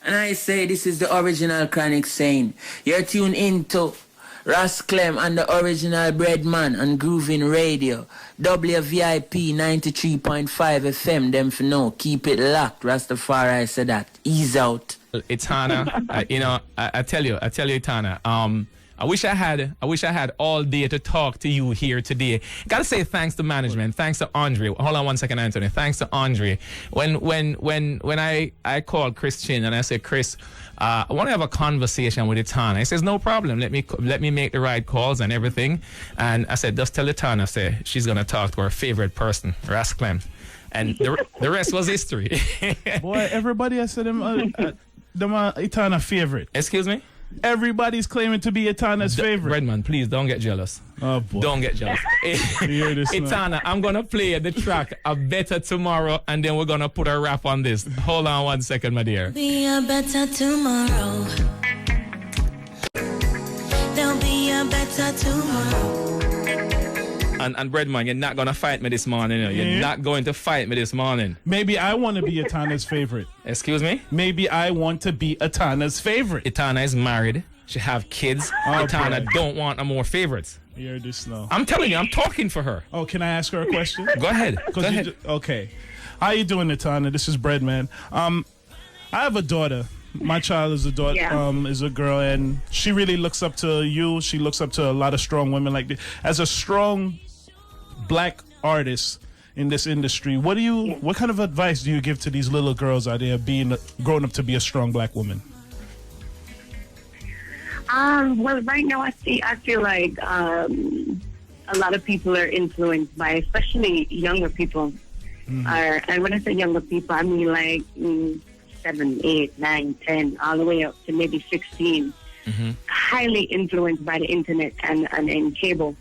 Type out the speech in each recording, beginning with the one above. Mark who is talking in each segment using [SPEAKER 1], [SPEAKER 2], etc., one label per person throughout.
[SPEAKER 1] And I say this is the original Chronic saying. You're tuned into Ras Clem and the original Breadman on GROOVIN RADIO. WVIP 93.5 FM. Them for no. Keep it locked. Rastafari said that. Ease out.
[SPEAKER 2] Etana, I tell you, Etana, I wish I had all day to talk to you here today. Gotta say thanks to management, thanks to Andre. Hold on one second, Anthony. Thanks to Andre. When I called Chris Chin and I said, Chris, I want to have a conversation with Etana. He says, no problem. Let me make the right calls and everything. And I said, just tell Etana, say she's gonna talk to her favorite person, Ras Clem. And the rest was history.
[SPEAKER 3] Boy, everybody has said them Etana favorite.
[SPEAKER 2] Excuse me?
[SPEAKER 3] Everybody's claiming to be Etana's favorite.
[SPEAKER 2] Breadman, please don't get jealous.
[SPEAKER 3] Oh boy.
[SPEAKER 2] Don't get jealous. Etana, I'm gonna play the track A Better Tomorrow, and then we're gonna put a wrap on this. Hold on 1 second, my dear.
[SPEAKER 4] Be a better tomorrow. There'll be a better tomorrow.
[SPEAKER 2] And Breadman, you're not gonna fight me this morning. You're not going to fight me this morning.
[SPEAKER 3] Maybe I want to be Etana's favorite.
[SPEAKER 2] Excuse me?
[SPEAKER 3] Maybe I want to be Etana's favorite.
[SPEAKER 2] Etana is married. She have kids. Etana don't want no more favorites.
[SPEAKER 3] You heard this now.
[SPEAKER 2] I'm telling you, I'm talking for her.
[SPEAKER 3] Oh, can I ask her a question?
[SPEAKER 2] Go ahead. Go ahead.
[SPEAKER 3] Okay. How you doing, Etana? This is Breadman. I have a daughter. My child is a daughter, is a girl, and she really looks up to you. She looks up to a lot of strong women like this. As a strong black artist in this industry, what kind of advice do you give to these little girls out there growing up to be a strong black woman?
[SPEAKER 5] Well, right now I feel like a lot of people are influenced by, especially younger people. And when I say younger people, I mean like 7, 8, 9, 10, all the way up to maybe 16. Highly influenced by the internet and cable.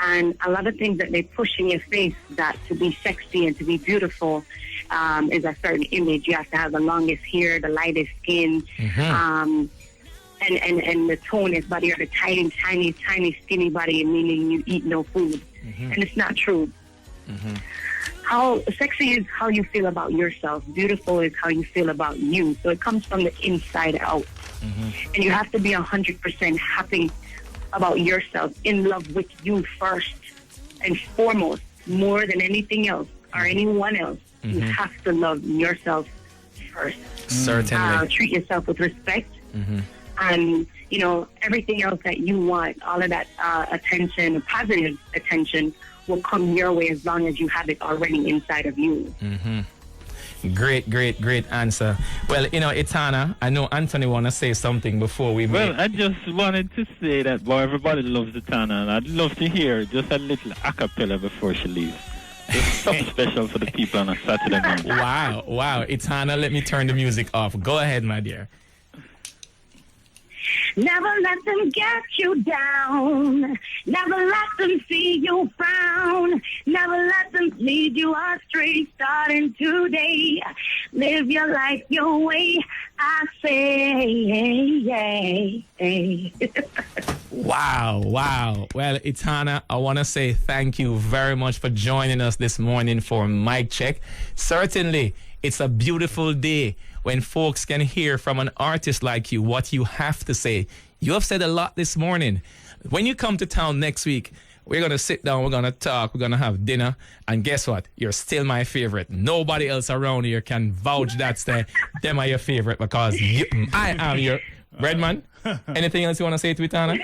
[SPEAKER 5] And a lot of things that they push in your face, that to be sexy and to be beautiful is a certain image. You have to have the longest hair, the lightest skin, and the tonest body, or the tiny, skinny body, meaning you eat no food. And it's not true. How sexy is how you feel about yourself. Beautiful is how you feel about you. So it comes from the inside out. And you have to be 100% happy about yourself, in love with you first and foremost, more than anything else or anyone else. You have to love yourself first.
[SPEAKER 2] Certainly.
[SPEAKER 5] Treat yourself with respect. And, everything else that you want, all of that attention, positive attention, will come your way as long as you have it already inside of you.
[SPEAKER 2] Great answer. Well, Etana, I know Anthony want to say something before we
[SPEAKER 6] Well, I just wanted to say that, boy, everybody loves Etana, and I'd love to hear just a little a cappella before she leaves. Just something special for the people on a Saturday morning.
[SPEAKER 2] Wow. Etana, let me turn the music off. Go ahead, my dear.
[SPEAKER 5] Never let them get you down. Never let them see you frown. Never let them lead you astray. Starting today, live your life your way, I say.
[SPEAKER 2] Wow. Well, Etana, I want to say thank you very much for joining us this morning for Mic Check. Certainly, it's a beautiful day when folks can hear from an artist like you what you have to say. You have said a lot this morning. When you come to town next week, we're going to sit down, we're going to talk, we're going to have dinner, and guess what? You're still my favorite. Nobody else around here can vouch that them are your favorite, because I am your Breadman. Anything else you want to say to Etana?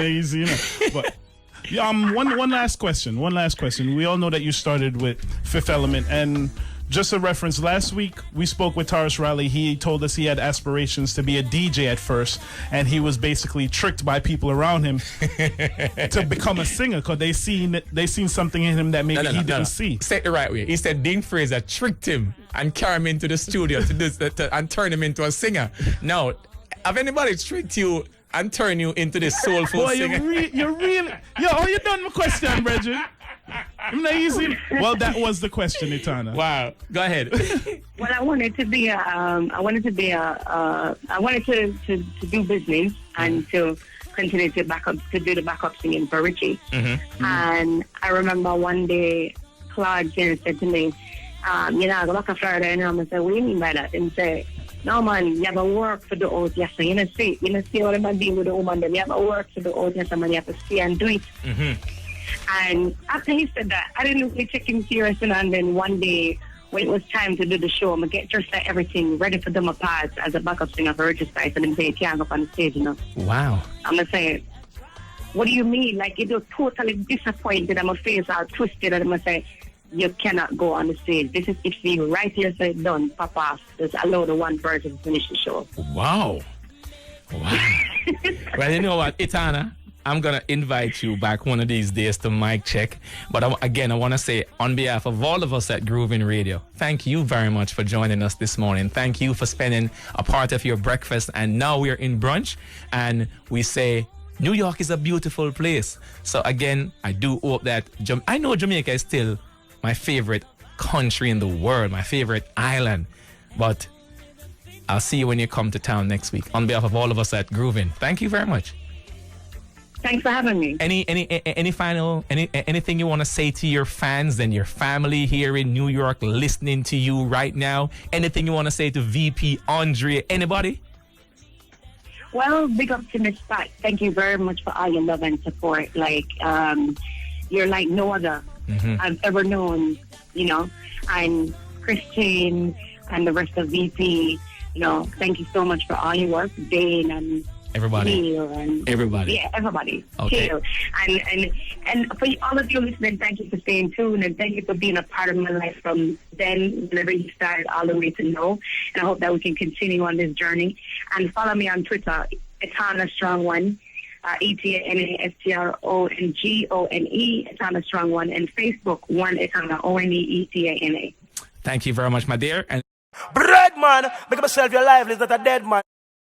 [SPEAKER 3] Easy, But one last question. We all know that you started with Fifth Element, and just a reference, last week we spoke with Taurus Riley. He told us he had aspirations to be a DJ at first, and he was basically tricked by people around him to become a singer, because they seen something in him that maybe he didn't see.
[SPEAKER 2] Say it the right way. He said Dean Fraser tricked him and carried him into the studio and turned him into a singer. Now, have anybody tricked you and turned you into this soulful singer?
[SPEAKER 3] You're really... Yo, you done my question, Bridget? Amazing. Well, that was the question, Etana.
[SPEAKER 2] Wow. Go ahead.
[SPEAKER 5] Well, I wanted to do business and to continue to do the backup singing for Richie. And I remember one day Claude said to me, go back to Florida, and I said, what do you mean by that? And say, No man, you have to work for the out, yes. So you know see what I'm doing with the woman, then you have to work for the out, yes, and you have to see and do it. And after he said that, I didn't really take him serious, and then one day when it was time to do the show, I'm gonna get dressed like everything, ready for them apart as a backup singer for register, and then say you can't go up on the stage, you know.
[SPEAKER 2] Wow.
[SPEAKER 5] I'm gonna say, what do you mean? Like it was totally disappointed, I'm gonna face all twisted, and I'm gonna say, you cannot go on the stage. This is it for you. Right here, so it's done. Pop off. Just allow the one person to finish the show.
[SPEAKER 2] Wow. Well, you know what, Etana, I'm going to invite you back one of these days to mic check. But again, I want to say on behalf of all of us at GROOVIN Radio, thank you very much for joining us this morning. Thank you for spending a part of your breakfast. And now we're in brunch and we say, New York is a beautiful place. So again, I do hope that I know Jamaica is still my favorite country in the world, my favorite island. But I'll see you when you come to town next week. On behalf of all of us at GROOVIN, thank you very much.
[SPEAKER 5] Thanks for having me.
[SPEAKER 2] Anything you want to say to your fans and your family here in New York listening to you right now? Anything you want to say to VP Andre? Anybody?
[SPEAKER 5] Well, big up to Miss Pat. Thank you very much for all your love and support. Like, you're like no other I've ever known, you know, and Christine and the rest of VP, you know, thank you so much for all your work, Dane and
[SPEAKER 2] everybody. Everybody.
[SPEAKER 5] Yeah, everybody.
[SPEAKER 2] Okay.
[SPEAKER 5] And for all of you listening, thank you for staying tuned and thank you for being a part of my life from then, whenever you started, all the way to now. And I hope that we can continue on this journey. And follow me on Twitter, Etana Strong One. ETANASTRONGONE, Etana Strong One, and Facebook, One Etana, ONEETANA.
[SPEAKER 2] Thank you very much, my dear. And
[SPEAKER 7] Breadman, make myself your life is not a dead man.